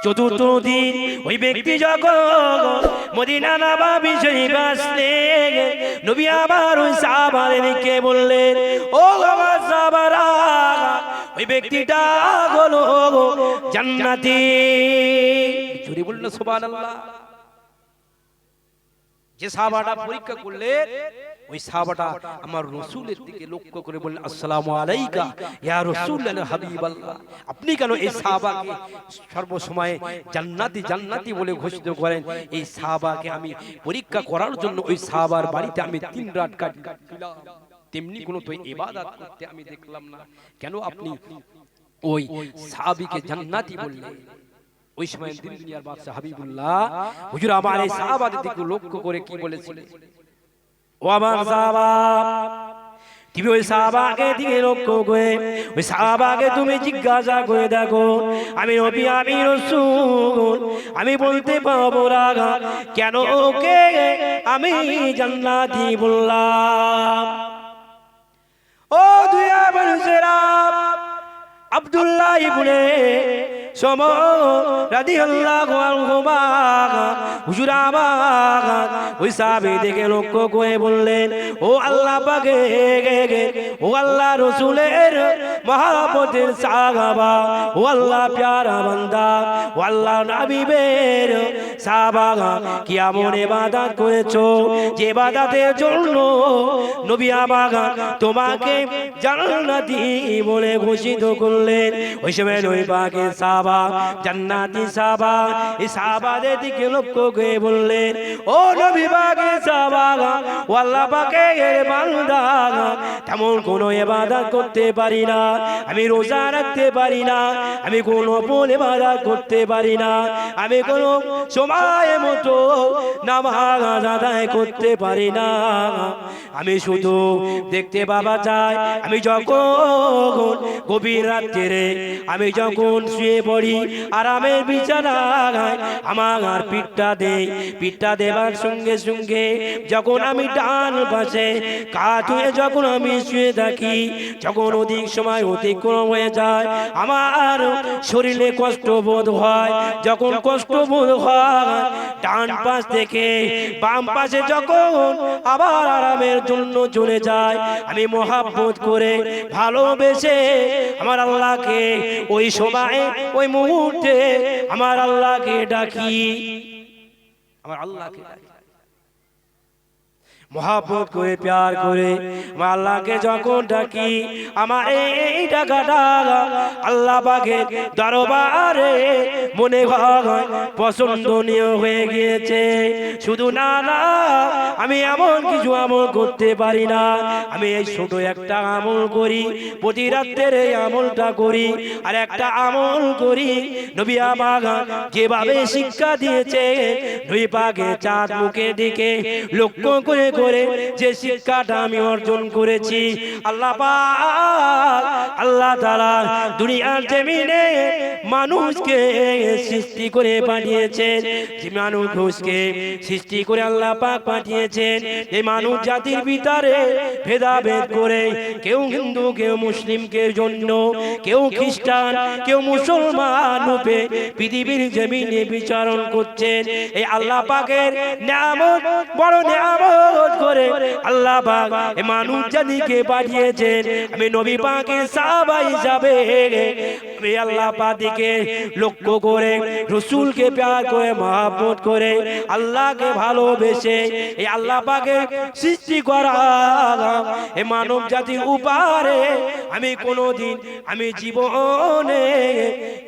চতুর্থ দিন ওই ব্যক্তি যখন মদিনা নববী শরীফে আসলেন, নবী আবার ওই সাহাবাদেরকে বললেন, ও আমার সাহাবারা, ওই ব্যক্তিটা হলো জান্নাতি। জোরে বলুন সুবহানাল্লাহ। যে সাহাবাটা পরীক্ষা করলেন, ওই সাহাবাটা আমার রাসূলের দিকে লক্ষ্য করে বললেন, আসসালামু আলাইকা ইয়া রাসূলুল্লাহ হাবিবাল্লাহ। আপনি কেন এই সাহাবাকে সর্বসময় জান্নাতি জান্নাতি বলে ঘোষিত করেন? এই সাহাবাকে আমি পরীক্ষা করার জন্য ওই সাহাবার বাড়িতে আমি 3 রাত কাটিয়েছিলাম, তেমনি কোনো তো ইবাদত করতে আমি দেখলাম না, কেন আপনি ওই সাহাবীকে জান্নাতি বললেন? ওই সময় দিন দুনিয়ার বাদশা হাবিবুল্লাহ হুজুর আমার এই সাহাবাদের দিকে লক্ষ্য করে কি বলেছিলেন, ও আমার সাহাবা, তুমি ওই সাহাবাকে দিকে লক্ষ্য করে ওই সাহাবাকে তুমি জিজ্ঞাসা করে দেখো, আমি নবী, আমি রাসূল, আমি বলতে পারবো না কেন ওকে আমি জান্নাতি বললাম? ও দুয়া মানুষেরা, আব্দুল্লাহ ইবনে সমর রাদিয়াল্লাহু আনহু হুজুর আমার ওই সাহাবী দেখে লক্ষ্য করে বললেন, ও আল্লাহ পাকের, ও আল্লাহ রাসূলের মহব্বতের সাহাবা, ও আল্লাহ প্যারা বান্দা, ও আল্লাহ হাবিবের সাহাবা, কি এমন ইবাদত করেছো যে ইবাদতের জন্য নবী আমার তোমাকে জান্নাতি বলে ঘোষিত করলেন? ওই সময় নবী পাকের সাহাবা, জান্নাতি সাহাবা, এই সাহাবাদের দিকে লক্ষ্য করে বললেন, ও নবী পাকের সাহাবা, ও আল্লাহ পাকের বান্দা, তেমন কোনো ইবাদত করতে পারি না, আমি রোজা রাখতে পারি না, আমি কোনো ভুল ইবাদত করতে পারি না, আমি কোনো সময় মতো নামাজ আদায় করতে পারি না, আমি শুধু দেখতে পাওয়া যায় আমি যখন গভীর রাত্রে আমি যখন শুয়ে পড়ি আরামের বিছানায় আমার পিঠটা দেবার সঙ্গে সঙ্গে যখন আমি ডান পাশে কাত হয়ে যখন আমি শুয়ে থাকি, যখন অধিক সময় অতিক্রম হয়ে যায় আমার শরীরে কষ্ট বোধ হয়, যখন কষ্ট বোধ হয় ডান পাশ থেকে বাম পাশে যখন আবার আরামের জন্য চলে যায়, আমি মহব্বত করে ভালোবেসে আমার আল্লাহকে ওই সময় ওই মুহূর্তে আমার আল্লাহকে ডাকি, আমার আল্লাহকে ডাকি মহব্বত করে প্যার করে আমার আল্লাহকে যখন ডাকি, আমার এই ডাকাটা আল্লাহ পাকের দরবারে মনে হয় পছন্দনীয় হয়ে গিয়েছে। শুধু না না, আমি এমন কিছু আমল করতে পারি না, আমি এই ছোট একটা আমল করি, প্রতি রাতের এই আমলটা করি, আর একটা আমল করি নবী আমার যেভাবে শিক্ষা দিয়েছে, নবী পাকের চাঁদ মুখের দিকে লক্ষ্য করে করে যে শিক্ষাটা আমি অর্জন করেছি, আল্লাহ পাক আল্লাহ তাআলা দুনিয়ার জমিনে মানুষকে সৃষ্টি করে পাঠিয়েছেন, যে মানুষকে সৃষ্টি করে আল্লাহ পাক পাঠিয়েছেন এই মানব জাতির ভিতরে ভেদাভেদ করে কেউ হিন্দু, কেউ মুসলিম, কেউ জৈন, কেউ খ্রিস্টান, কেউ মুসলমান রূপে পৃথিবীর জমিনে বিচরণ করছেন। এই আল্লাহ পাকের নিয়ামত, বড় নিয়ামত করে আল্লাহ পাক এই মানব জাতিকে পাঠিয়েছেন। আমি নবী পাকের সাহাবা হিসাবে আমি আল্লাহ পাককে লক্ষ্য করে রাসূলকে প্যার করে মহব্বত করে আল্লাহকে ভালোবেসে এই আল্লাহ পাকের সৃষ্টি করা এই মানব জাতির উপরে আমি কোনোদিন আমি জীবনে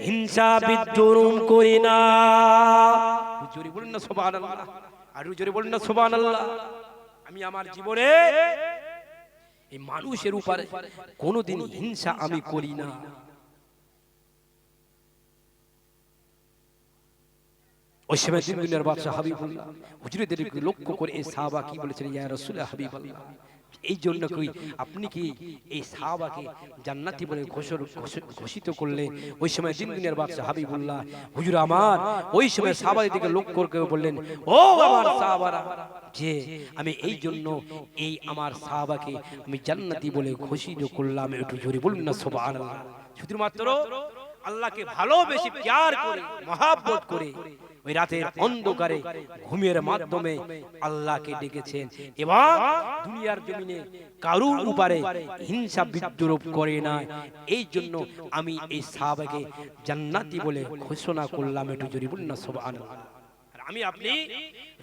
হিংসা বিদ্রোহ করি না। জোরে বলুন না সুবহানাল্লাহ, আর জোরে বলুন না সুবহানাল্লাহ। আমি আমার জীবনে এই মানুষের উপরে কোনোদিন হিংসা আমি করি না। ওই সময় দুনিয়ার বাদশা হাবিবুল্লাহ হুজুরদেরকে লক্ষ্য করে এই সাহাবা কি বলেছিলেন, ইয়া রাসূলুল্লাহ হাবিবাল্লাহ, এই জন্য কি আপনি কি এই সাহাবাকে জান্নাতি বলে ঘোষিত করলেন? ওই সময় দুনিয়ার বাদশা হাবিবুল্লাহ হুজুর আমার ওই সময় সাহাবাদের দিকে লক্ষ্য করে বললেন, ও আমার সাহাবারা, যে আমি এই জন্য এই আমার সাহাবাকে আমি জান্নাতি বলে ঘোষিত করলাম। একটু জোরে বলুন না সুবহানাল্লাহ। শুধুমাত্র আল্লাহকে ভালোবেসে প্যার করে মহব্বত করে ওই রাতের অন্ধকারে ঘুমের মাধ্যমে আল্লাহকে ডেকেছেন এবং দুনিয়ার জমিনে কারুর উপরে হিংসা বিদ্রুপ করে না। এই জন্য আমি এই সাহাবাকে জান্নাতি বলে ঘোষণা করলাম। একটু জোরে বলুন না সুবহানাল্লাহ। আর আমি আপনি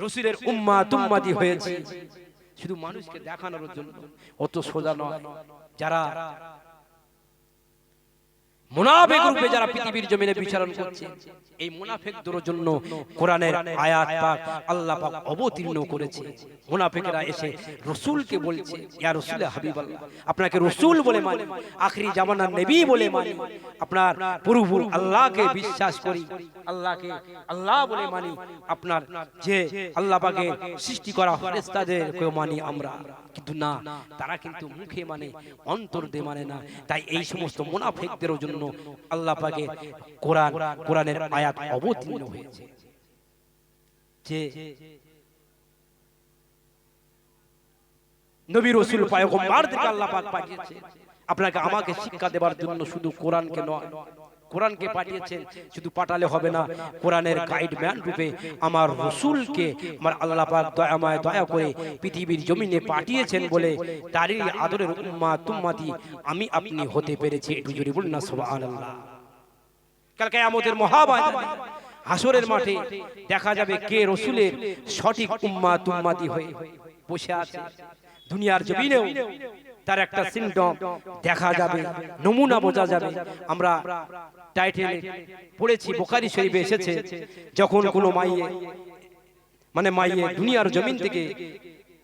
রাসূলের উম্মাত উম্মতি হয়েছি শুধু মানুষকে দেখানোর জন্য, অত সোজা নয়। যারা মুনাফিক রূপে যারা পৃথিবীর জমিনে বিচরণ করছে, এই মুনাফিকদের জন্য কোরআনের আয়াত পাক আল্লাহ পাক অবতীর্ণ করেছে। মুনাফিকরা এসে রাসূলকে বলছে, ইয়া রাসূল হাবিবাল্লাহ, আপনাকে রাসূল বলে মানি, আখিরি জামানার নবী বলে মানি, আপনার প্রভু আল্লাহকে বিশ্বাস করি, আল্লাহকে আল্লাহ বলে মানি, আপনার যে আল্লাহ পাকের সৃষ্টি করা ফেরেশতাদেরকে মানি আমরা। কিন্তু না, তারা কিন্তু মুখে মানে, অন্তর দিয়ে মানে না। তাই এই সমস্ত মুনাফিকদের জন্য আল্লাহ পাকের কোরআনের আয়াত অবতীর্ণ হয়েছে যে নবী রাসূল পয়গম্বরদেরকে আল্লাহ পাক পাঠিয়েছে আপনাকে আমাকে শিক্ষা দেওয়ার জন্য। শুধু কোরআনকে নয়, কোরআনকে পাঠিয়েছেন, শুধু পাঠালে হবে না, কোরআনের গাইডম্যান রূপে আমার রাসূলকে আমার আল্লাহ পাক দয়াময় দয়া করে পৃথিবীর জমিনে পাঠিয়েছেন বলে তারই আদরের উম্মাত উম্মতি আমি আপনি হতে পেরেছি। একটু জোরে বলুন না সুবহানাল্লাহ। কাল কিয়ামতের মহাময়দানে হাসরের মাঠে দেখা যাবে কে রাসূলের সঠিক উম্মাত উম্মতি হয়ে বসে আছে। দুনিয়ার জমিনেও তার একটা সিম্পটম দেখা যাবে, নমুনা বোঝা যাবে। আমরা টাইটেলে পড়েছি, বুখারী শরীফে এসেছে, যখন কোনো মাইয়ে দুনিয়ার জমিন থেকে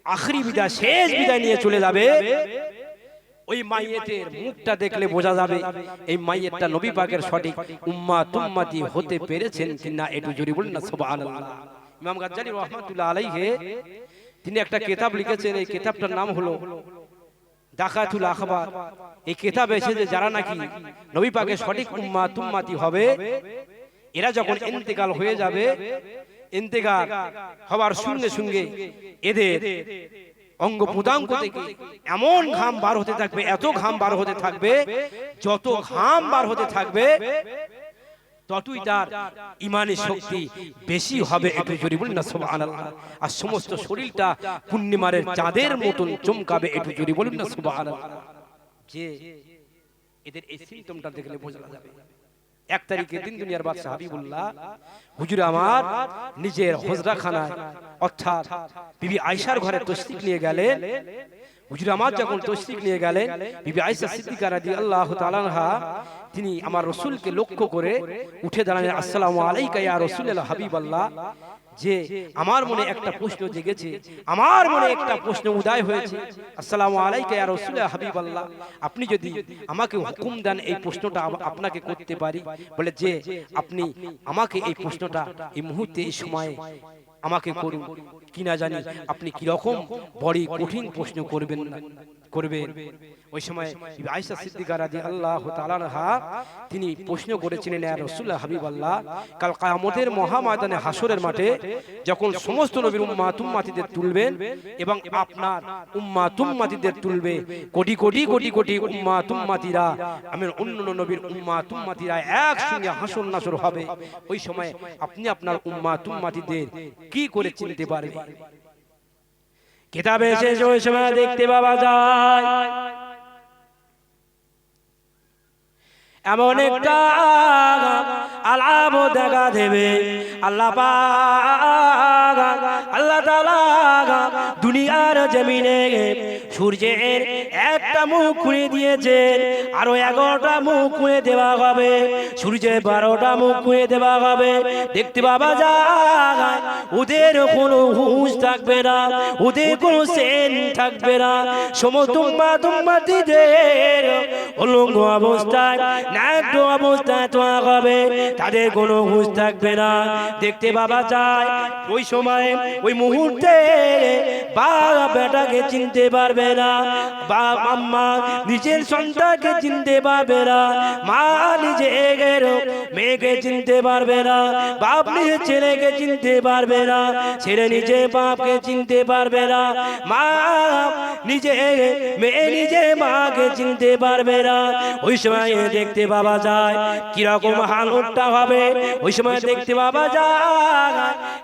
আখরি বিদায়, শেষ বিদায় নিয়ে চলে যাবে, ওই মাইয়েতের মুখটা দেখলে বোঝা যাবে এই মাইয়েতটা নবী পাকের সঠিক উম্মাত উম্মতি হতে পেরেছেন কিনা। একটু জোরে বলুন না সুবহানাল্লাহ। ইমাম গাজ্জালী রাহমাতুল্লাহ আলাইহি তিনি একটা কিতাব লিখেছেন, এই কিতাবটার নাম হলো দাকাতুল আখবার। এই কিতাবে এসেছে যারা নাকি নবী পাকের সঠিক উম্মাত উম্মতি হবে, এরা যখন ইন্তেকাল হয়ে যাবে, ইন্তেকাল হওয়ার সঙ্গে সঙ্গে এদের অঙ্গ প্রত্যঙ্গ থেকে এমন ঘাম বার হতে থাকবে, এত ঘাম বার হতে থাকবে, যত ঘাম বার হতে থাকবে ততই তার ইমানের শক্তি বেশি হবে। একটু জোরে বলুন না সুবহানাল্লাহ। আর সমস্ত শরীরটা পূর্ণিমার চাঁদের মতন চমকাবে। একটু জোরে বলুন না সুবহানাল্লাহ। যে এদের এই সিম্পটমটা দেখলে বোঝা যাবে। 1 তারিখের দিন দুনিয়ার বাদশা হাবিবুল্লাহ হুজুর আমার নিজের হুজরাখানায় অর্থাৎ বিবি আয়েশার ঘরে তশরিফ নিয়ে গেলেন। হুজুর আমার যখন তশরিফ নিয়ে গেলেন, বিবি আয়েশা সিদ্দিকা রাদিয়াল্লাহু তাআলা আনহা তিনি আমার রাসূলকে লক্ষ্য করে উঠে দাঁড়ালেন, আসসালামু আলাইকা ইয়া রাসূলুল্লাহ হাবিবাল্লাহ। যে আমার মনে একটা প্রশ্ন জেগেছে, আমার মনে একটা প্রশ্ন উদয় হয়েছে, আসসালামু আলাইকা ইয়া রাসূলুল্লাহ হাবিবাল্লাহ, আপনি যদি আমাকে হুকুম দেন এই প্রশ্নটা আপনাকে করতে পারি। বলে যে আপনি আমাকে এই প্রশ্নটা এই মুহূর্তে এই সময়ে আমাকে করুন, কিনা জানি আপনি কি রকম বড় কঠিন প্রশ্ন করবেন না করবেন। ওই সময় আয়েশা সিদ্দিকা রাদিয়াল্লাহু তাআলা আনহা তিনি প্রশ্ন করেছিলেন, ইয়া রাসূলুল্লাহ হাবিবাল্লাহ, কাল কিয়ামতের মহাময়দানে হাসরের মাঠে যখন সমস্ত নবীর উম্মাত উম্মতিদের তুলবেন এবং আপনার উম্মাত উম্মতিদের তুলবে, কোটি কোটি কোটি কোটি উম্মাত উম্মতিরা, আমির অন্য নবীর উম্মাত উম্মতিরা একসঙ্গে হাসর নাসর হবে। ওই সময় আপনি আপনার উম্মাত উম্মতিদের কি করে চিনতে পারবেন? কিতাবে এসে ওই সময় দেখতে পাওয়া যায় এমন একটা আলামত দেখা দেবে। আল্লাহ পাক আল্লাহ তাআলা দুনিয়ার জমিনে সূর্যের একটা মুখ খুলে দিয়েছেন, আরো 11টা মুখ খুলে দেওয়া হবে, সূর্যের 12টা মুখ খুলে দেওয়া হবে। দেখতে পাওয়া যায় ওদের কোনো হুঁশ থাকবে না, ওদের কোনো সেন থাকবে না। সমস্ত উম্মতিদের উলঙ্গ অবস্থায়, নাগ্ন অবস্থায় তোয়া হবে, তাদের কোনো হুঁশ থাকবে না। দেখতে পাওয়া যায় ওই সময় ওই মুহূর্তে বাপ বেটাকে চিনতে পারবে পারবে না, বাপ আম্মা নিজের সন্তানকে চিনতে পারবে না, মা নিজের মেয়েকে চিনতে পারবে না, বাপ নিজের ছেলেকে চিনতে পারবে না, ছেলে নিজে বাপকে চিনতে পারবে না, মা নিজে মেয়ে নিজে মাকে চিনতে পারবে না। ওই সময় দেখতে পাওয়া যায় কিরকম হালতটা হবে, ওই সময় দেখতে পাওয়া যায়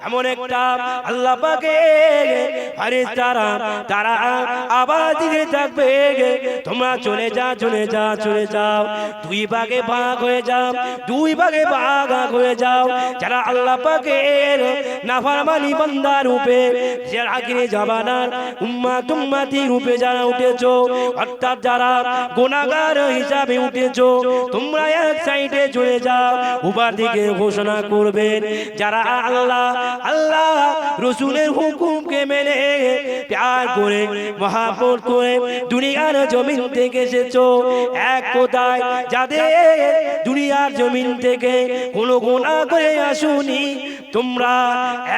এমন একটা আল্লাহ পাকের ফেরেশতারা তারা আবার দিতে থাকবে, তোমরা চলে যা চলে যা চলে যাও, দুই ভাগে ভাগ হয়ে যাও, দুই ভাগে ভাগ হয়ে যাও। যারা আল্লাহ পাকের নাফরমানি বান্দা রূপে যারা আখিরি জামানার উম্মাত উম্মতি রূপে যারা উঠেছো, অর্থাৎ যারা গুনাহগার হিসাবে উঠেছো, তোমরা এক সাইডে চলে যাও। উপর দিকে ঘোষণা করবেন যারা আল্লাহ আল্লাহ রাসূলের হুকুমকে মেনে প্যার করে মহব্বত করে দুনিয়ার জমিন থেকে এসেছো, এক কথায় যাদের দুনিয়ার জমিন থেকে কোনো গুনাহ করে আসুনি, তোমরা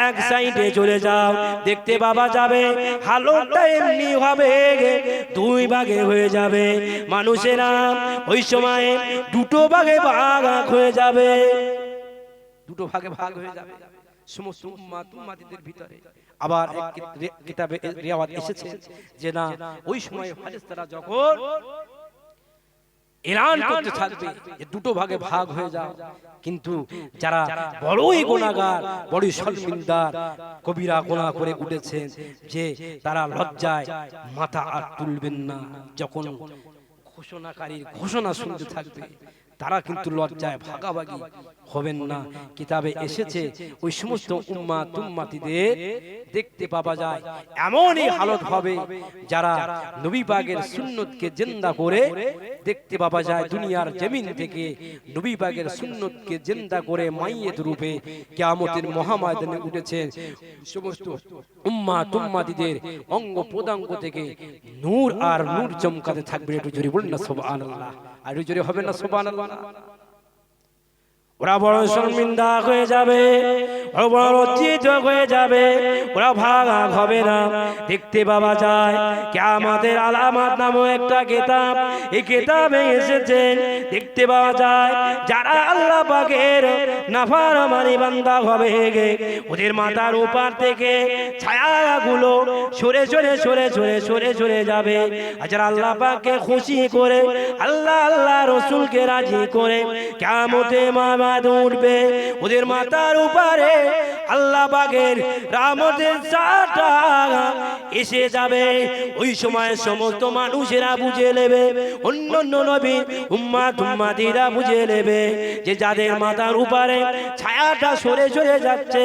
এক সাইডে চলে যাও। দেখতে পাওয়া যাবে হালতটা এমনি হবে, দুই ভাগে হয়ে যাবে মানুষেরা, ওই সময় দুটো ভাগে ভাগ হয়ে যাবে, দুটো ভাগে ভাগ হয়ে যাবে সমস্ত উম্মাত উম্মাতিদের ভিতরে। আবার এক কিতাবে রিওয়ায়াত এসেছে যে না, ওই সময় ফেরেশতারা যখন এলান করতে থাকবে যে দুটো ভাগে ভাগ হয়ে যাও, কিন্তু যারা বড়ই গুনাহগার বড়ই শর্মিন্দার কবিরা গুনাহ করে উঠেছেন, যে তারা লজ্জায় মাথা আর তুলবেন না, যখন ঘোষণাকারীর ঘোষণা শুনতে থাকবে তারা কিন্তু লজ্জায় ভাগাভাগি হবেন না। কিতাবে এসেছে ওই সমস্ত উম্মাত উম্মাতিদের দেখতে পাওয়া যায় এমনই হালত হবে যারা নবী পাকের সুন্নতকে জিন্দা করে, দেখতে পাওয়া যায় দুনিয়ার জমিন থেকে নবী পাকের সুন্নতকে জিন্দা করে মাইয়িত রূপে কিয়ামতের মহাময়দানে উঠেছেন। সমস্ত উম্মাত উম্মাতিদের অঙ্গ প্রত্যঙ্গ থেকে নূর আর নূর চমকাতে থাকবে। একটু জোরে বলুন না সুবহানাল্লাহ, আর একটু জোরে হবে না সুবহানাল্লাহ। ওরা বড় শর্মিন্দা হয়ে যাবে, ওরা বড় লজ্জিত হয়ে যাবে, ওরা ভাগ হবে না। দেখতে পাওয়া যায় কিয়ামতের আলামত নামক একটা কিতাব, এই কিতাবে এসেছে দেখতে পাওয়া যায় যারা আল্লাহ পাকের নাফরমানি বান্দা হবে, ওদের মাথার উপর থেকে ছায়াগুলো সরে সরে সরে সরে সরে সরে যাবে। আর যারা আল্লাহ পাককে খুশি করে আল্লাহ আল্লাহ রাসূলকে রাজি করে কিয়ামতে উঠবে, ওদের মাথার উপরে আল্লাহ পাকের রহমতের ছায়া এসে যাবে। ওই সময় সমস্ত মানুষেরা বুঝে নেবে, অন্যান্য নবী উম্মাত উম্মাতিরা বুঝে নেবে যে যাদের মাথার উপরে ছায়াটা সরে সরে যাচ্ছে,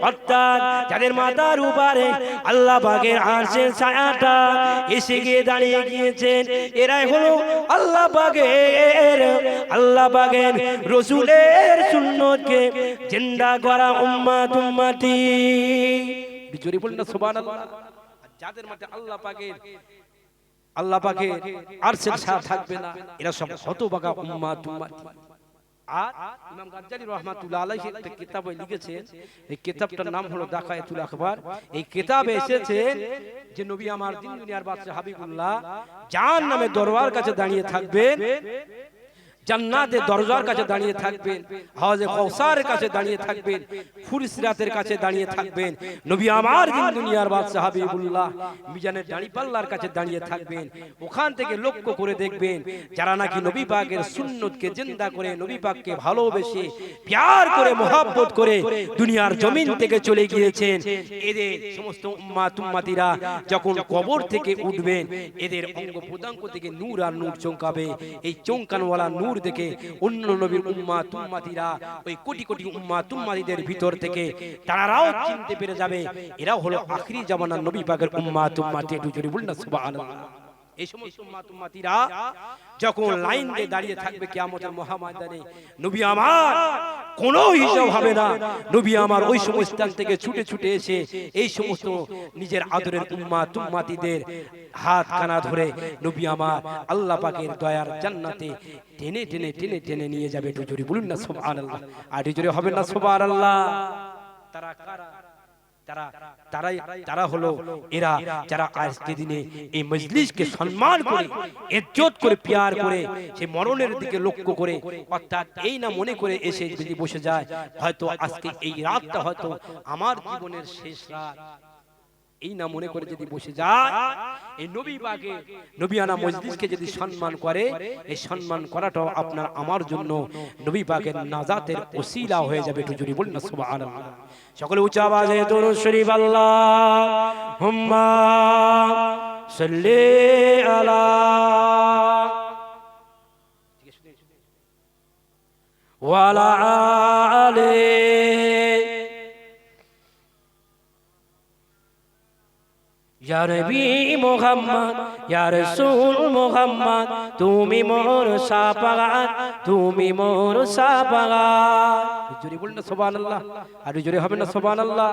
অর্থাৎ যাদের মাথার উপরে আল্লাহ পাকের আরশের ছায়াটা এসে গিয়ে দাঁড়িয়ে গিয়েছেন, এরাই হলো আল্লাহ পাকের রাসূলের সুন্নতকে জিন্দা করা উম্মাত উম্মতি। জোরে বলুন না সুবহানাল্লাহ। যাদের মধ্যে আল্লাহ পাকের আরশের ছায়া থাকবে না, এরা সব হতভাগা উম্মাত উম্মতি। আর ইমাম গাজ্জালী রাহমাতুল্লাহ আলাইহি একটা কিতাবে লিখেছেন, এই কিতাবটার নাম হলো দাকায়াতুল আখবার। এই কিতাবে এসেছে যে নবী আমার দিন দুনিয়ার বাদশা হাবিবুল্লাহ জাহান্নামের দরবার কাছে দাঁড়িয়ে থাকবেন, জান্নাতের দরজার কাছে দাঁড়িয়ে থাকবেন, হাওজে কাউসারের কাছে দাঁড়িয়ে থাকবেন, ফুরসিরাতের কাছে দাঁড়িয়ে থাকবেন। নবী আমার দিন দুনিয়ার বাদশা হাবিবুল্লাহ মিজানের দাঁড়িপাল্লার কাছে দাঁড়িয়ে থাকবেন। ওখান থেকে লক্ষ্য করে দেখবেন যারা নাকি নবী পাকের সুন্নতকে জিন্দা করে নবী পাককে ভালোবেসে প্যার করে মহব্বত করে দুনিয়ার জমিন থেকে চলে গিয়েছেন, এদের সমস্ত উম্মাত উম্মাতিরা যখন কবর থেকে উঠবেন, এদের অঙ্গ প্রত্যঙ্গ থেকে নূর আর নূর চমকাবে। এই চমকানোওয়ালা নূর দেখে অন্য নবীর উম্মাত উম্মাতিরা ওই কোটি কোটি উম্মাত উম্মাতিদের ভিতর থেকে তারাও চিনতে পেরে যাবে এরা হলো আখিরি জামানার নবী পাকের উম্মাত উম্মাতি। একটু জোরে বলুন না সুবহানাল্লাহ। এই সমস্ত উম্মাত উম্মাতিরা যখন লাইন দিয়ে দাঁড়িয়ে থাকবে কিয়ামতের মহাময়দানে, নবী আমার কোনো হিসাব হবে না, নবী আমার ওই সমস্ত স্থান থেকে ছুটে ছুটে এসে এই সমস্ত নিজের আদরের উম্মাত উম্মাতিদের হাত কানা ধরে নবী আমার আল্লাহ পাকের দয়ার জান্নাতে টেনে টেনে টেনে টেনে নিয়ে যাবে। একটু জোরে বলুন না সুবহানাল্লাহ, আর জোরে হবে না সুবহানাল্লাহ। তারা কারা? তারা হলো এরা যারা আজকে দিনে এই মজলিসকে সম্মান করে ইজ্জত করে প্যার করে সেই মরণের দিকে লক্ষ্য করে অর্থাৎ এই না মনে করে এসে যদি বসে যায় হয়তো আজকে এই রাতটা হয়তো আমার জীবনের শেষ রাত, এই না মনে করে যদি বসে যায় এই নবী পাকে নবিয়ানা মজলিসকে যদি সম্মান করে এই সম্মান করাটাও আপনার আমার জন্য নবী পাকের নাজাতের ওসিলা হয়ে যাবে। একটু জোরে বলুন না সুবহানাল্লাহ। সকলে উচ্চ আওয়াজে দরুদ শরীফ আল্লাহুম্মা সাল্লি আলা ওয়া আলা আলি ইয়া নবী মুহাম্মদ ইয়া রাসূল মুহাম্মদ তুমি মোর শাফাআত তুমি মোর শাফাআত। জোরে বলুন না সুবহানাল্লাহ, আর জোরে হবে না সুবহানাল্লাহ।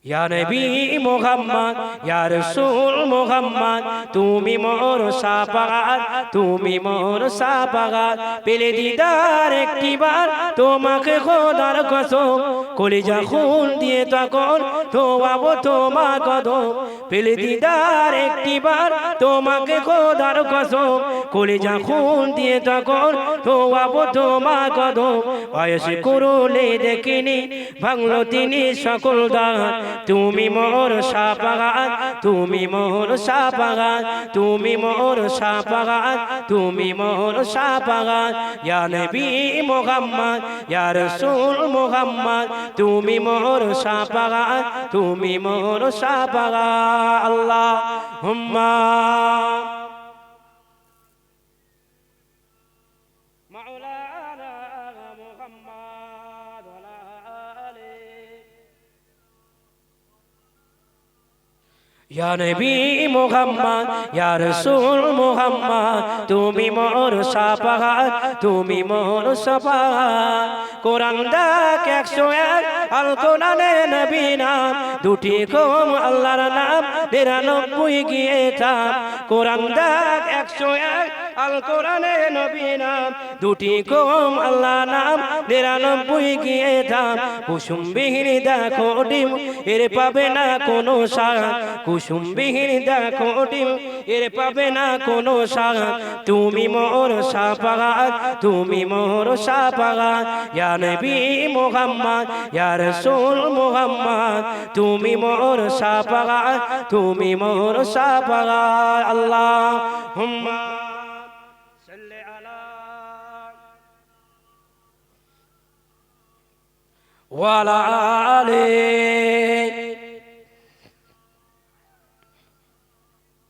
ইয়া নবী মুহাম্মদ ইয়া রাসূল মুহাম্মদ তুমি মোর শাফাআত তুমি মোর শাফাআত। পেলে দিদার একটিবার তোমাকে খোদার কসম কলিজা খুন দিয়ে তখন ধোয়াবো তোমার কদম। পেলে দিদার একটিবার তোমাকে খোদার কসম কলিজা খুন দিয়ে তখন ধোয়াবো তোমার কদম। বয়স করলে দেখিনি ভাঙলো তিনি সকল দান তুমি মোর শাফাআত তুমি মোর শাফাআত তুমি মোর শাফাআত তুমি মোর শাফাআত। ইয়া নবী মুহাম্মদ ইয়া রাসূল মুহাম্মদ তুমি মোর শাফাআত তুমি মোর শাফাআত। আল্লাহুম্মা মাওলানা মুহাম্মদ ওয়া আলি ইয়া নবী মুহাম্মদ ইয়া রাসূল মুহাম্মদ তুমি মোর শাফাআত তুমি মোর শাফাআত। কোরআন ডাক 101 আল কোরআনে নবী নাম দুটি কম আল্লাহর নাম 99 গিয়ে থাম। কোরআন ডাক 101 আল কোরআনে নবী নাম দুটি কম আল্লাহ নাম 99 গিয়ে থাম। কুসুমবিহীন দেখো ডিম এর পাবে না কোনো সাড়া কুসুমবিহীন দেখো ডিম এর পাবে না কোনো সাড়া। তুমি মোর শাফাআত তুমি মোর শাফাআত। ইয়া নবী মুহাম্মদ ইয়া রাসূল মুহাম্মদ তুমি মোর শাফাআত তুমি মোর শাফাআত। আল্লাহুম্মা সাল্লি আলা ওয়া আলা আলি।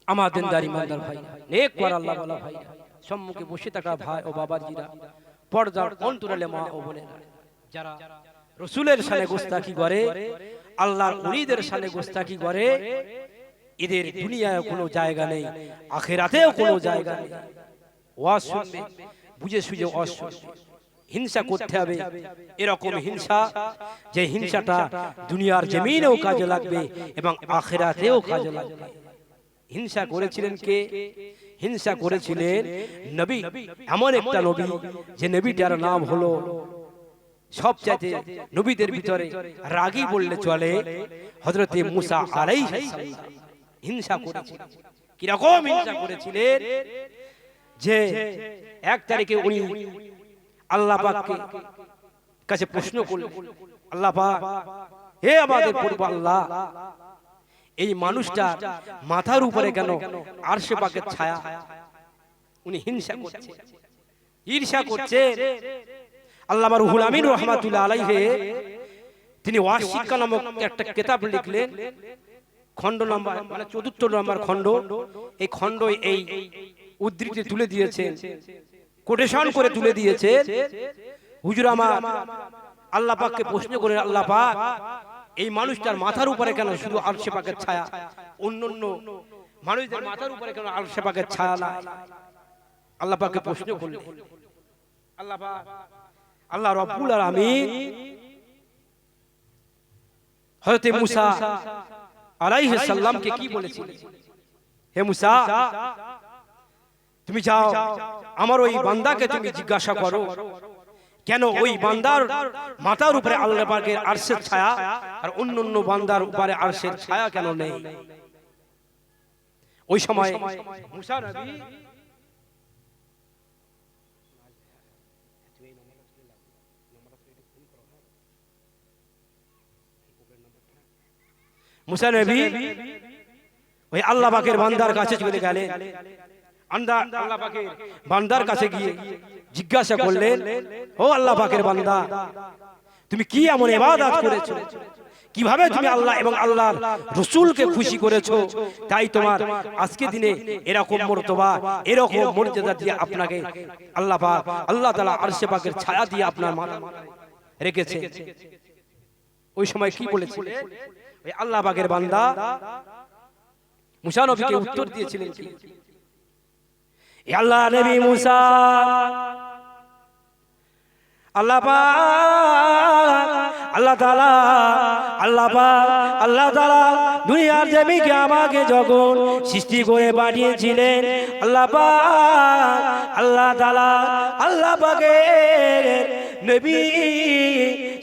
আমার দিনদার ইমানদার ভাই নেক কর আল্লাহ ওয়ালা ভাই সম্মুখে বসে থাকা ভাই ও বাবাজিরা পর্দার অন্তরালে মা ও বোনেরা যারা রাসূলের শানে গোস্তাকি করে আল্লাহর ওলিদের শানে গোস্তাকি করে এদের দুনিয়ায় কোনো জায়গা নেই আখিরাতেও কোনো জায়গা নেই। ওয়াজ শুনবে বুঝে সুঝে ওয়াজ শুনবে। হিংসা করতে হবে এরকম হিংসা যে হিংসাটা দুনিয়ার জমিনেও কাজে লাগবে এবং আখিরাতেও কাজে লাগবে। হিংসা করেছিলেন কে? হিংসা করেছিলেন নবী, এমন একটা নবী যে নবীটার নাম হলো সবচাইতে নবীদের ভিতরে রাগী বললে চলে হযরতে মুসা আলাইহিস সালাম। হিংসা করেছিলেন। কি রকম হিংসা করেছিলেন যে এক তারিখে উনি আল্লাহ পাককে কাছে প্রশ্ন করলেন, আল্লাহ পাক হে আমাদের প্রভু আল্লাহ এই মানুষটা মাথার উপরে কেন আরশে পাকের ছায়া? উনি হিংসা করছে ঈর্ষা করছে। আল্লামা রুহুল আমিন রাহমাতুল্লাহ আলাইহি তিনি ওয়াজ শিক্ষা নামক একটা কিতাব লিখলেন। খণ্ড নাম্বার মানে 74 নম্বর খণ্ড। এই খণ্ড এই উদ্ধৃতি তুলে দিয়েছেন, কোটেশন করে তুলে দিয়েছেন। হুজুর আমার আল্লাহ পাককে প্রশ্ন করে, আল্লাহ পাক এই মানুষটার মাথার উপরে কেন শুধু আরশে পাকের ছায়া, অন্যান্য মানুষদের মাথার উপরে কেন আরশে পাকের ছায়া নাই? আল্লাহ পাককে প্রশ্ন করলেন। আল্লাহ পাক আল্লাহ রাব্বুল আলামিন হযরত মুসা আলাইহিস সালামকে কি বলেছিলেন? হে মুসা তুমি যাও আমার ওই বান্দাকে তুমি জিজ্ঞাসা করো কেন ওই বান্দার মাথার উপরে আল্লাহ পাকের আরশের ছায়া আর অন্যান্য বান্দার উপরে আরশের ছায়া কেন নেই? ওই সময় মুসা নবী মুসা নবী ওই আল্লাহ পাকের বান্দার কাছে চলে গেলেন। আল্লাহ পাকের বান্দার কাছে গিয়ে জিজ্ঞাসা করলেন, ও আল্লাহ পাকের বান্দা, তুমি কি এমন ইবাদত করেছো, কিভাবে তুমি আল্লাহ এবং আল্লাহর রাসূলকে খুশি করেছো, তাই তোমার আজকে দিনে এরকম মর্তবা এরকম মর্যাদা দিয়ে আপনাকে আল্লাহ পাক আল্লাহ তাআলা আরশে পাকের ছায়া দিয়ে আপনার মাথায় রেখেছে। ওই সময় কি বলেছিলেন ওই আল্লাহ পাকের বান্দা? মুসা নবীকে উত্তর দিয়েছিলেন কি, এ আল্লাহ নবী মুসা, আল্লাহ পাক আল্লাহ তাআলা আল্লাহ তাআলা দুনিয়ার জমিকে আমাকে যখন সৃষ্টি করে পাঠিয়েছিলেন, আল্লাহ পাক আল্লাহ তাআলা আল্লাহ পাকের নবী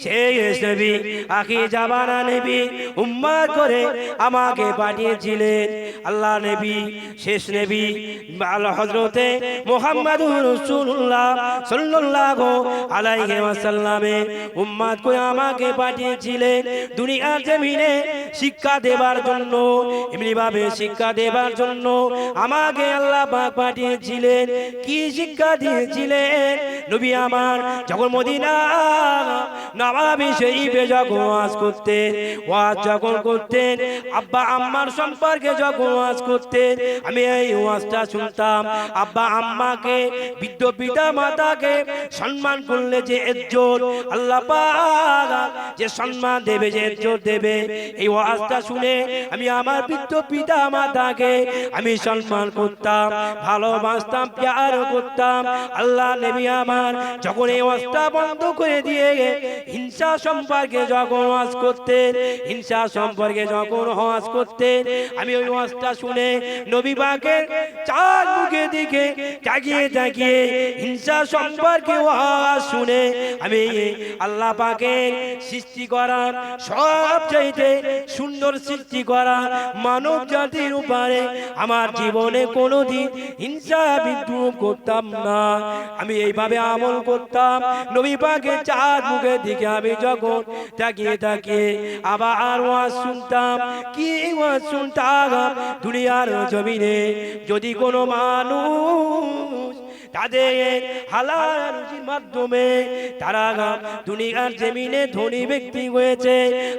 শেষ নবী আখির জামানা নবী উম্মত করে আমাকে পাঠিয়েছিলেন। আল্লাহ নবী শেষ নবী হযরতে মুহাম্মদুর রাসূলুল্লাহ সাল্লাল্লাহু আলাইহি ওয়াসাল্লামে উম্মত করে আমাকে পাঠিয়েছিলেন দুনিয়ার জমিনে শিক্ষা দেবার জন্য, এমনি ভাবে শিক্ষা দেবার জন্য আমাকে আল্লাহ পাক পাঠিয়েছিলেন। কি শিক্ষা দিয়েছিলেন? নবী আমার যখন মদিনা নববী শরীফে যখন ওয়াজ করতেন, ওয়াজ যখন করতেন, আব্বা আম্মার সম্পর্কে যখন ওয়াজ করতেন, আমি এই ওয়াজটা শুনতাম। আব্বা আম্মাকে বৃদ্ধ পিতা মাতাকে সম্মান করলে যে ইজ্জত আল্লাহ পাক যে সম্মান দেবে, যে ইজ্জত দেবে, এই ওয়াজটা শুনে আমি আমার বৃদ্ধ পিতা মাতাকে আমি সম্মান করতাম, ভালোবাসতাম, প্যার করতাম। আল্লাহ নবী আমার যখন এই ওয়াজটা বন্ধ করে দিয়ে হিংসা সম্পর্কে যখন ওয়াজ করতেন, হিংসা সম্পর্কে যখন ওয়াজ করতেন, আমি ওই ওয়াজটা শুনে নবী পাকের চার মুখে দিকে তাকিয়ে তাকিয়ে হিংসা সম্পর্কে ওয়াজ শুনে আমি আল্লাহ পাকের সৃষ্টি করা সবচাইতে সুন্দর সৃষ্টি করা মানব জাতির উপরে আমার জীবনে কোনোদিন হিংসা বিদ্রোহ করতাম না। আমি এইভাবে আমল করতাম। নবী পাকের চার মুখের দিকে আমি যখন তাকিয়ে তাকিয়ে আবার ওয়াজ শুনতাম। কি ওয়াজ শুনতাম? দুনিয়ার জমিনে যদি কোনো মানুষ তাদের হালাল রুজির মাধ্যমে তারা দুনিয়ার জমিনে ধনী ব্যক্তি হয়েছে,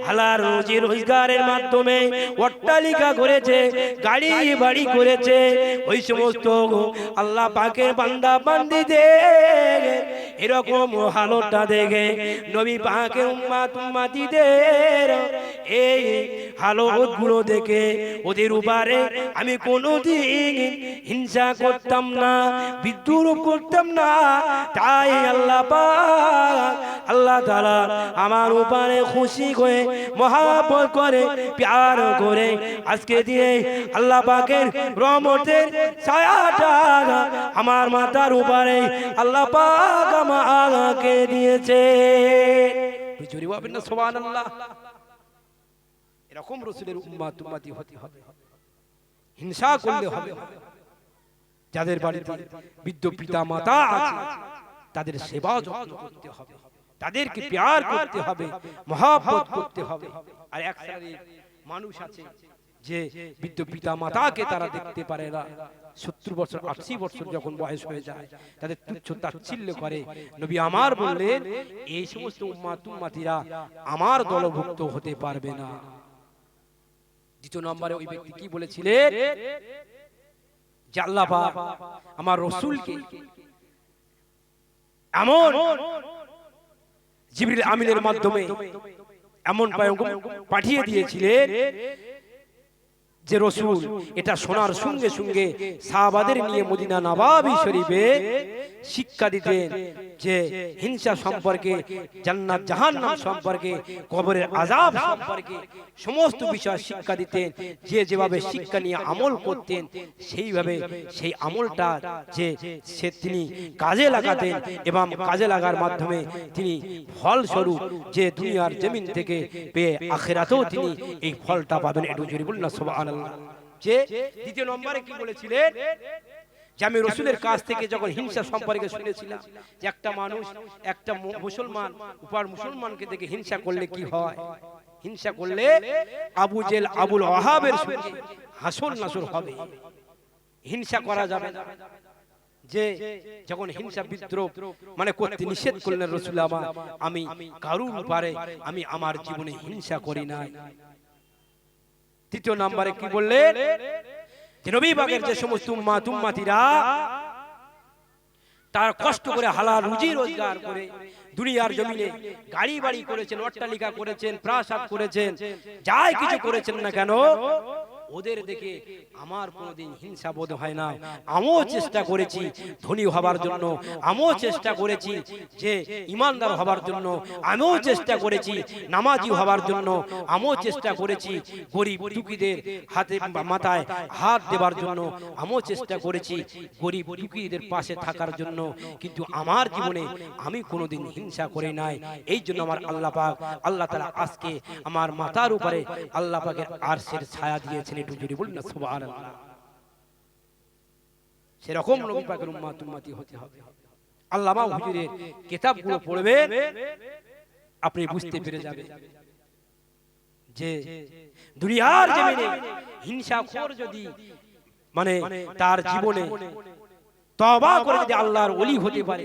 হালাল রুজি রোজগারের মাধ্যমে অট্টালিকা করেছে, গাড়ি বাড়ি করেছে, ওই সমস্ত আল্লাহ পাকের বান্দা বান্দীদের এরকম হালতটা দেখে নবী পাকের উম্মত উম্মতিদের এই হালতগুলো দেখে ওদের উপরে আমি কোনোদিন হিংসা করতাম না, বিদ্রোহ করতাম না। তাই আল্লাহ পাক আল্লাহ তাআলা আমার উপরে খুশি হয়ে মহব্বত করে প্যার করে আজকে দিয়ে আল্লাহ পাকের রহমতের ছায়াটা আমার মাথার উপরে আল্লাহ পাক আমাকে দিয়েছে। জোরে বলবেন না সুবহানাল্লাহ। এরকম রাসূলের উম্মত উম্মতি হতে হবে, হিংসা করলে হবে। যাদের বাড়িতে বৃদ্ধ পিতা মাতা আছে তাদের সেবা যত্ন করতে হবে, তাদেরকে প্যার করতে হবে, মহব্বত করতে হবে। আর এক শ্রেণীর মানুষ আছে যে বৃদ্ধ পিতা মাতাকে তারা দেখতে পারে না, 70 বছর 80 বছর যখন বয়স হয়ে যায় তাদের তুচ্ছ তাচ্ছিল্য করে। নবী আমার বললেন এই সমস্ত উম্মত উম্মতিরা আমার দলভুক্ত হতে পারবে না। দ্বিতীয় নম্বরে ওই ব্যক্তি কি বলেছিলেন? যে আল্লাহ পাক আমার রাসূলকে এমন জিবরিল আমিনের মাধ্যমে এমন পয়গম্বর পাঠিয়ে দিয়েছিলেন যে রাসূল এটা শোনার সঙ্গে সঙ্গে সাহাবাদের নিয়ে মদিনা নববী শরীফে শিক্ষা দিতেন যে হিংসা সম্পর্কে, জান্নাত জাহান্নাম সম্পর্কে, কবরের আযাব সম্পর্কে সমস্ত বিষয় শিক্ষা দিতেন। যে যেভাবে শিক্ষা নিয়ে আমল করতেন সেইভাবে সেই আমলটা যে তিনি কাজে লাগাতেন এবং কাজে লাগার মাধ্যমে তিনি ফলস্বরূপ যে দুনিয়ার জমিন থেকে পেয়ে আখিরাতেও তিনি এই ফলটা পাবেন। একটু জোরে বলুন না সুবহানাল্লাহ। যে দ্বিতীয় নম্বরে কি বলেছিলেন যে আমি রাসূলের কাছ থেকে যখন হিংসা সম্পর্কে শুনেছিলাম যে একটা মানুষ একটা মুসলমান উপর মুসলমানকে দেখে হিংসা করলে কি হয়, হিংসা করলে আবু জেল আবুল ওয়াহাবের সঙ্গে হাসর নাসর হবে, হিংসা করা যাবে না। যে যখন হিংসা বিদ্রোহ মানে করতে নিষেধ করলেন রাসূল, আমি কারুর উপরে আমি আমার জীবনে হিংসা করি নাই। তৃতীয় নম্বরে কি বললেন যে নবী পাকের যে সমস্ত উম্মত উম্মতিরা তার কষ্ট করে হালাল রুজি রোজগার করে দুনিয়ার জমিনে গাড়ি বাড়ি করেছেন, অট্টালিকা করেছেন, প্রাসাদ করেছেন, যাই কিছু করেছেন না কেন, ওদের দেখে আমার কোনোদিন হিংসা বোধ হয় না। আমিও চেষ্টা করেছি ধনী হবার জন্য, আমিও চেষ্টা করেছি যে ইমানদার হবার জন্য, আমিও চেষ্টা করেছি নামাজি হবার জন্য, আমিও চেষ্টা করেছি গরিব দুঃখীদের হাতে মাথায় হাত দেবার জন্য, আমিও চেষ্টা করেছি গরিব দুঃখীদের পাশে থাকার জন্য, কিন্তু আমার জীবনে আমি কোনোদিন হিংসা করে নাই। এই জন্য আমার আল্লাহ পাক আল্লাহ তাআলা আজকে আমার মাথার উপরে আল্লাহ পাকের আরশের ছায়া দিয়েছেন। একটু জোরে বলুন না সুবহানাল্লাহ। সেরকম নবী পাকের উম্মত উম্মতি হতে হবে। আল্লামা হুজুরের কিতাবগুলো পড়বেন, আপনি বুঝতে পেরে যাবেন যে দুনিয়ার জমিনে হিংসাখোর যদি মানে তার জীবনে তওবা করে যদি আল্লাহর ওলি হতে পারে,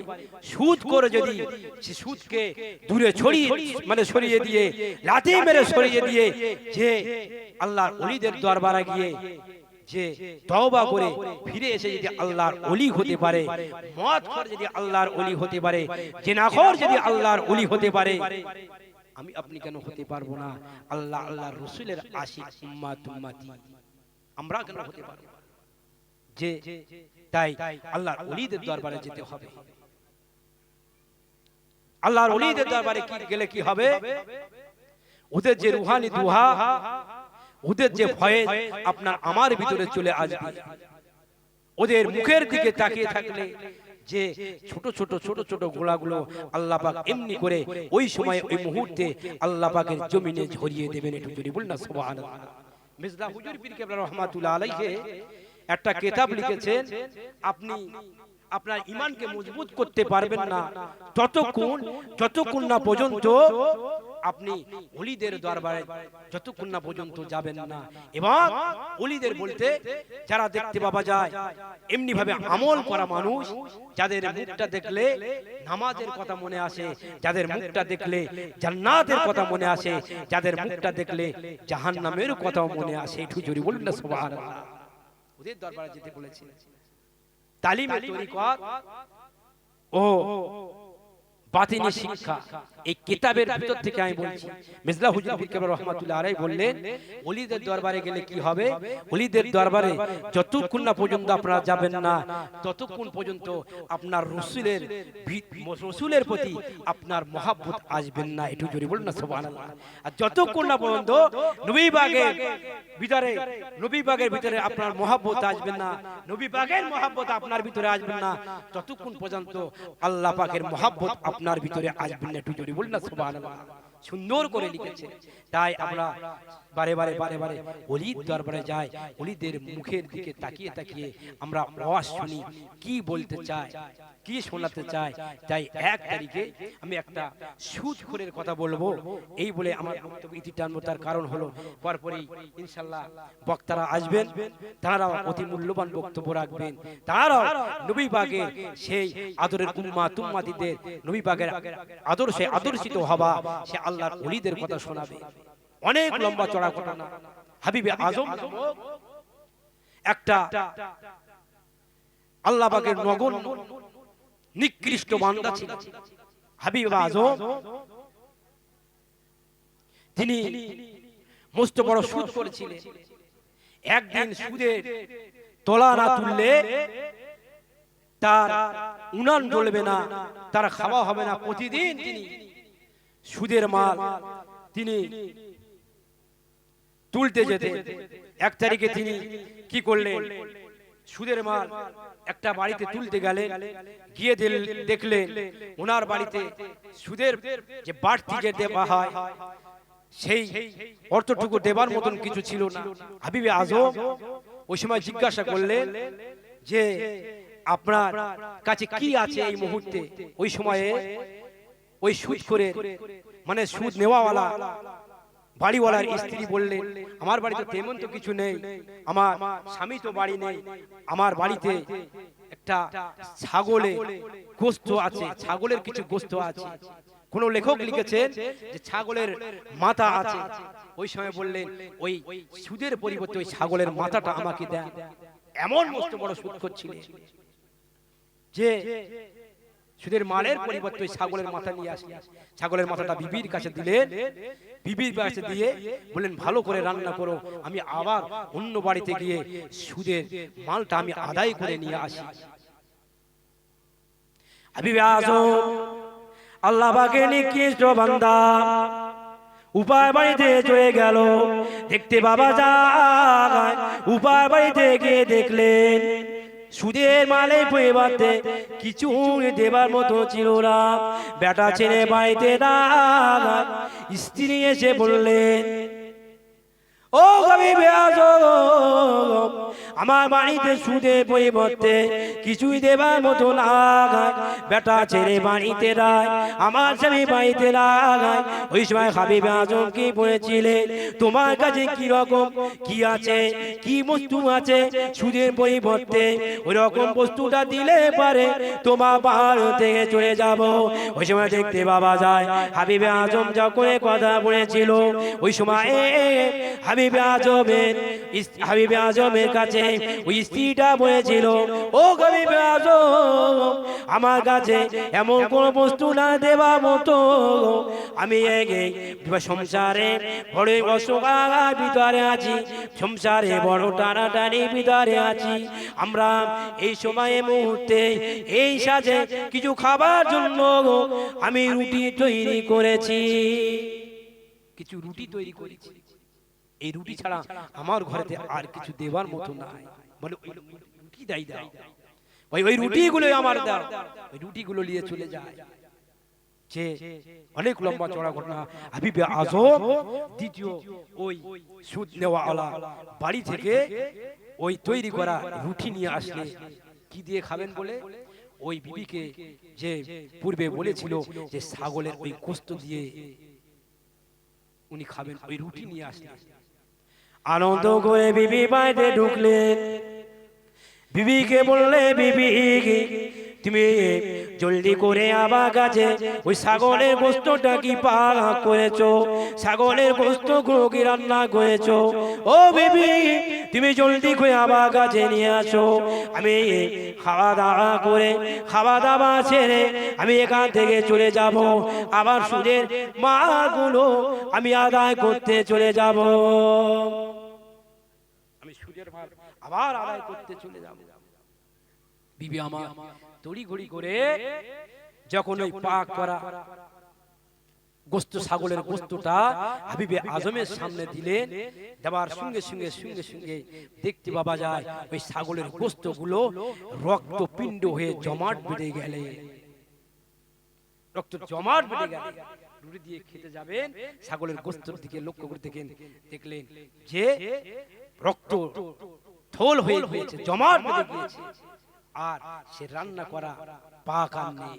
সুদ করে যদি সে সুদকে দূরে সরিয়ে দিয়ে লাথি মেরে সরিয়ে দিয়ে যে আল্লাহর ওলিদের দরবারে গিয়ে যে তওবা করে ফিরে এসে যদি আল্লাহর ওলি হতে পারে, মদ খোর যদি আল্লাহর ওলি হতে পারে, জিনাখোর যদি আল্লাহর ওলি হতে পারে, আমি আপনি কেন হতে পারবো না? আল্লাহ আল্লাহর রাসূলের আশিক উম্মত উম্মতি আমরা কেন হতে পারবো? যে তাই আল্লাহর ওলিদের দরবারে যেতে হবে। আল্লাহর ওলিদের দরবারে কি গেলে কি হবে? ওদের যে রূহানি দুহা, ওদের যে ভয় আপনার আমার ভিতরে চলে আসবে। ওদের মুখের দিকে তাকিয়ে থাকলে যে ছোট ছোট ছোট ছোট গোলাগুলো আল্লাহ পাক এমনি করে ওই সময় ওই মুহূর্তে আল্লাহ পাকের জমিনে ঝরিয়ে দেবেন। একটু জোরে বলুন না সুবহানাল্লাহ। মির্জা হুজুর পীর কেবলা রাহমাতুল্লাহ আলাইহি একটা কিতাব লিখেছেন, আপনি আপনার ঈমানকে মজবুত করতে পারবেন না যতক্ষণ না পর্যন্ত আপনি ওলিদের দরবারে যতক্ষণ না পর্যন্ত যাবেন না। এবং ওলিদের বলতে যারা দেখতে পাওয়া যায় এমনি ভাবে আমল করা মানুষ, যাদের মুখটা দেখলে নামাজের কথা মনে আসে, যাদের মুখটা দেখলে জান্নাতের কথা মনে আসে, যাদের মুখটা দেখলে জাহান্নামের কথাও মনে আসে। একটু জোরে বলুন না সুবহানাল্লাহ। ওদের দরবারে যেতে বলেছে। তালিমে তরিকত ও বাতিনি শিক্ষা এই কিতাবের ভিতর থেকে আমি বলছি। মির্জা হুজুর পীর কেবলা রাহমাতুল্লাহ আলাইহি বললেন, ওলিদের দরবারে গেলে কি হবে? ওলিদের দরবারে যতক্ষণ না পর্যন্ত আপনারা যাবেন না, ততক্ষণ পর্যন্ত আপনার রাসূলের প্রতি আপনার মহব্বত আসবেন না। একটু জোরে বলুন না সুবহানাল্লাহ। আর যতক্ষণ না পর্যন্ত নবী পাকের ভিতরে আপনার মহব্বত আসবেন না, নবী পাকের মহব্বত আপনার ভিতরে আসবেন না, ততক্ষণ পর্যন্ত আল্লাহ পাকের মহব্বত আপনার ভিতরে আসবেন না। একটু জোরে বলুন না সুবহানাল্লাহ। সুন্দর করে লিখেছে। তাই আমরা বারে বারে ওলির দরবারে যাই, ওলিদের মুখের দিকে তাকিয়ে তাকিয়ে আমরা ওয়াজ শুনি, কি বলতে চায়, কি শোনাতে চায়। তাই 1 তারিখে আমি একটা সুদখোরের কথা বলবো, এই বলে আমার বক্তব্য ইতি টানবো। তার কারণ হলো পরপরই ইনশাআল্লাহ বক্তারা আসবেন, তারা অতি মূল্যবান বক্তব্য রাখবেন। তারা নবী পাকের সেই আদরের উম্মত উম্মতিদের নবী পাকের আদর্শে আদর্শিত হওয়া, সে আল্লাহর ওলিদের কথা শোনাবে। অনেক লম্বা চড়া ঘটনা। হাবিবে আজম নামক একটা আল্লাহ পাকের নগণ্য নিকৃষ্ট বান্দা ছিল হাবিব আজম। তিনি মস্ত বড় সুদ করেছিলেন। একদিন সুদের তোলা না তুললে তার উনান জ্বলবে না, তার খাওয়া হবে না। প্রতিদিন তিনি সুদের মাল তিনি তুলতে যেতেন। এক তারিখে তিনি কি করলেন, সুদের মাল একটা বাড়িতে তুলতে গেলেন, গিয়ে দেখলেন ওনার বাড়িতে সুদের যে বাড়তি যে দেওয়া হয় সেই অর্থটুকু দেবার মতন কিছু ছিল না। হাবিবে আজম ওই সময় জিজ্ঞাসা করলেন যে আপনার কাছে কি আছে এই মুহূর্তে। ওই সময়ে ওই সুদ করে মানে সুদ নেওয়াওয়ালা বাড়িওয়ালার স্ত্রী বললেন, আমার বাড়িতে তেমন তো কিছু নেই, আমার স্বামী তো বাড়ি নেই, আমার বাড়িতে একটা ছাগলের গোশত আছে, ছাগলের কিছু গোশত আছে। কোন লেখক লিখেছেন যে ছাগলের মাথা আছে। ওই সময় বললেন ওই সুদের পরিবর্তে ওই ছাগলের মাথাটা আমাকে দেন। এমন মস্ত বড় সুদ করছিলেন যে সুদের মালের পরিবর্তে ওই ছাগলের মাথা নিয়ে আসলেন। ছাগলের মাথাটা বিবির কাছে দিলেন, বিবির কাছে দিয়ে বললেন ভালো করে রান্না করো, আমি আবার অন্য বাড়িতে গিয়ে সুদের মালটা আমি আদায় করে নিয়ে আসি। হাবিবে আজম আল্লাহ পাকের নিকৃষ্ট বান্দা উপায় বাড়িতে চলে গেল। দেখতে বাবা যায়, উপায় বাড়িতে গিয়ে দেখলেন সুদের মালে পরিবর্তে কিছু দেবার মতো ছিল না। বেটা ছেলে বাড়িতে দাঁড়ায়, স্ত্রী এসে বললেন, ও হাবিবে আজম, আমার বাড়িতে সুদের পরিবর্তে কিছুই দেবার মতো লাগায়। বেটা ছেলে বাড়িতে রায়, আমার স্বামী বাড়িতে লাগায়। ওই সময় হাবিবে আজম কি বলেছিলেন, তোমার কাছে কি রকম কি আছে, কি বস্তু আছে সুদের পরিবর্তে, ওই রকম বস্তুটা দিলে পারে তোমার বাড়ি থেকে চলে যাব। ওই সময় দেখতে বাবা যায় হাবিবে আজম যখন কথা বলেছিল, ওই সময় হাবিবে আজমের কাছে ওই স্ত্রীটা বলেছিল, ও হাবিবে আজম, আমার কাছে এমন কোন বস্তু না দেবা মতো, আমি সংসারে বড় অসহায় ভিতরে আছি, সংসারে বড় টানাটানি ভিতরে আছি। আমরা এই সময়ে মুহূর্তে এই সাজে কিছু খাবার জন্য আমি রুটি তৈরি করেছি, কিছু রুটি তৈরি করেছি। এই রুটি ছাড়া আমার ঘরেতে আর কিছু দেবার মতো নাই। বলে ওই রুটি দাই দাও, ওই রুটিগুলো আমার দাও। ওই রুটিগুলো নিয়ে চলে যায়। যে অনেক লম্বা চড়া ঘটনা। হাবিবে আজম দ্বিতীয় ওই সুদ নেওয়াওয়ালা বাড়ি থেকে ওই তৈরি করা রুটি নিয়ে আসলে কি দিয়ে খাবেন বলে ওই বিবিকে যে পূর্বে বলেছিল যে ছাগলের ওই গোশত দিয়ে উনি খাবেন, ওই রুটি নিয়ে আসলেন। আনন্দ করে বিবি বাড়িতে ঢুকলেন। বিবিকে বললে, বিবি তুমি জলদি করে আমার কাছে ওই ছাগলের গোশতটা কি পাক করেছো, ছাগলের গোশত গুলো কি রান্না করেছো? ও বিবি তুমি জলদি করে আমার কাছে নিয়ে আসো, আমি খাওয়া দাওয়া করে খাওয়া দাওয়া ছেড়ে আমি এখান থেকে চলে যাব, আবার সুদের মালগুলো আমি আদায় করতে চলে যাব, আমি সুদের মাল আবার আদায় করতে চলে যাব। বিবি আমার তড়িঘড়ি করে যখন ওই পাক করা গোশত ছাগলের গোশতটা হাবিবে আজমের সামনে দিলেন, দেওয়ার সঙ্গে সঙ্গে সঙ্গে সঙ্গে দেখতে পাওয়া যায় ওই ছাগলের গোশতগুলো রক্ত পিণ্ড হয়ে জমাট বেঁধে গেলে, রক্ত জমাট বেঁধে গেলে। রুটি দিয়ে খেতে যাবেন, ছাগলের গোশতের দিকে লক্ষ্য করে দেখলেন যে রক্ত থল হয়ে গিয়েছে, জমাট বেঁধে গিয়েছে, আর সে রান্না করা পাক আর নেই।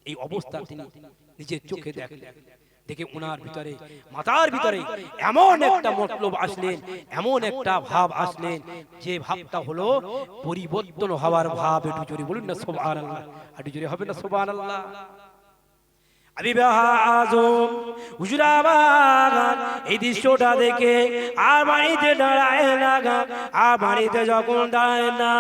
এই অবস্থা তিনি নিজের চোখে দেখলেন। দেখে ওনার ভিতরে মাথার ভিতরে এমন একটা মতলব আসলেন, এমন একটা ভাব আসলেন, যে ভাবটা হলো পরিবর্তন হওয়ার ভাব। একটু জোরে বলুন না সুবহানাল্লাহ, একটু জোরে হবে না সুবহানাল্লাহ। হাবিবে আজম হুজুরাবাদ এই দৃশ্যটা দেখে আর বাড়িতে দাঁড়ায় না, আর বাড়িতে যখন দাঁড়ায় না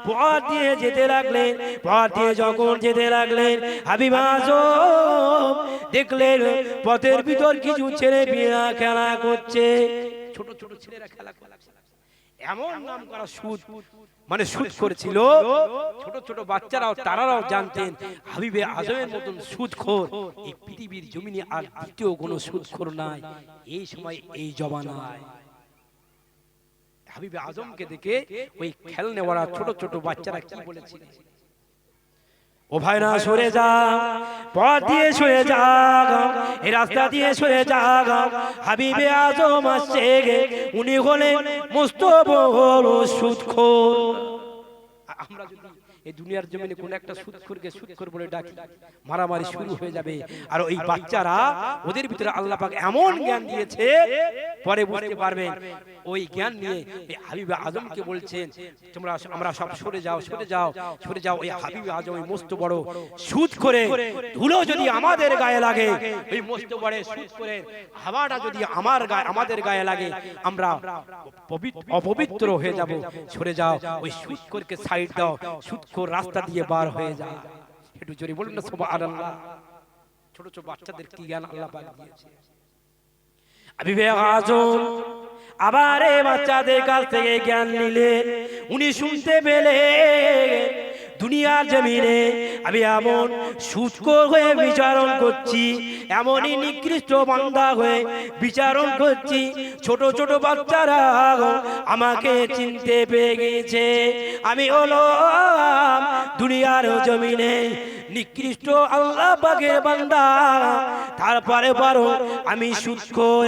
পথ দিয়ে যেতে লাগলেন, পথ দিয়ে যখন যেতে লাগলেন হাবিবে আজম দেখলেন পথের ভিতর কিছু ছেলে মেয়েরা খেলা করছে, ছোট ছোট ছেলেরা খেলা করছে। এমন নাম করা সুদ মানে সুদ করেছিল, ছোট ছোট বাচ্চারাও তারাও জানতেন হাবিবে আজমের মতন সুদখোর এই পৃথিবীর জমিনে আর দ্বিতীয় কোনো সুদখোর নাই এই সময় এই জমানায়। হাবিবে আজমকে দেখে ওই খেলনেওয়ালা ছোট ছোট বাচ্চারা কি বলেছিল, ও ভাইরা সরে যাও, পথ দিয়ে সরে যাও, এই রাস্তা দিয়ে সরে যাও, হাবিবে আজম আসছে, উনি হলেন মস্ত বড় সুদখোর। আমরা যদি এই দুনিয়ার জমিনে কোন একটা সুদখোরকে সুদখোর বলে ডাকি, মারামারি শুরু হয়ে যাবে। আর ওই বাচ্চারা, ওদের ভিতরে আল্লাহ পাক এমন জ্ঞান দিয়েছে, পরে বুঝতে পারবেন। ওই জ্ঞান নিয়ে হাবিবে আজমকে বলছেন, তোমরা আমরা সব সরে যাও, সরে যাও, সরে যাও। ওই হাবিবে আজম ওই মস্ত বড় সুদখোরে ধুলো যদি আমাদের গায়ে লাগে, ওই মস্ত বড় সুদখোরের হাওয়াটা যদি আমাদের গায়ে লাগে, আমরা অপবিত্র হয়ে যাব। সরে যাও, ওই সুদখোরকে সাইড দাও, সুদখোর রাস্তা দিয়ে বার হয়ে যায়। একটু জোরে বলুন না সুবহানাল্লাহ। ছোট ছোট বাচ্চাদের কি জ্ঞান আল্লাহ পাক দিয়েছে। হাবিবে আজম আবার এই বাচ্চাদের কাছ থেকে জ্ঞান নিলেন। উনি শুনতে পেলেন দুনিয়ার জমিনে আমি এমন সুদখোর হয়ে বিচারণ করছি, এমনই নিকৃষ্ট বান্দা হয়ে বিচারণ করছি, ছোট ছোট বাচ্চারা আমাকে চিনতে পেয়ে গেছে। আমি হলাম দুনিয়ার জমিনে নিকৃষ্ট আল্লাহ পাকের বান্দা। তারপরে পারো আমি সুদখোর,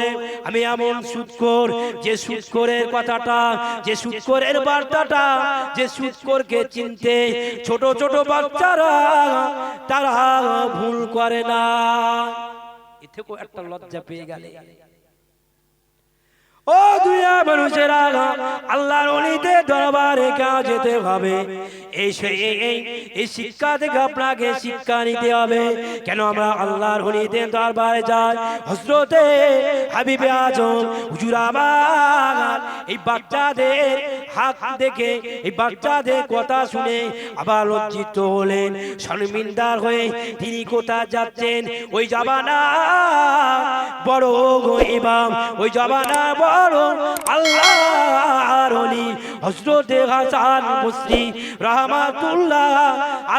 আমি এমন সুদখোর যে সুদখোরের কথাটা, যে সুদখোরের বার্তাটা, যে সুদখোরকে চিনতে ছোট ছোট বাচ্চারা তারা ভুল করে না। এ থেকেও একটা লজ্জা পেয়ে গেলে। ও দুনিয়া মানুষেরা, আল্লাহর ওলিদের দরবারে কা যেতে হবে, এই শিক্ষা থেকে আপনাকে শিক্ষা নিতে হবে। কেন আমরা আল্লাহর ওলিদের দরবারে যাই? হযরতে হাবিবে আজম হুজুর আমার এই বাচ্চাদের হাত দেখে, এই বাচ্চাদের কথা শুনে আবার লজ্জিত হলেন, শর্মিন্দার হয়ে তিনি কোথায় যাচ্ছেন? ওই জামানা বড় ইমাম, ওই জামানা বড় আল্লাহর ওলি হযরতে হাসান বসরি রাহমাতুল্লাহ আলাইহি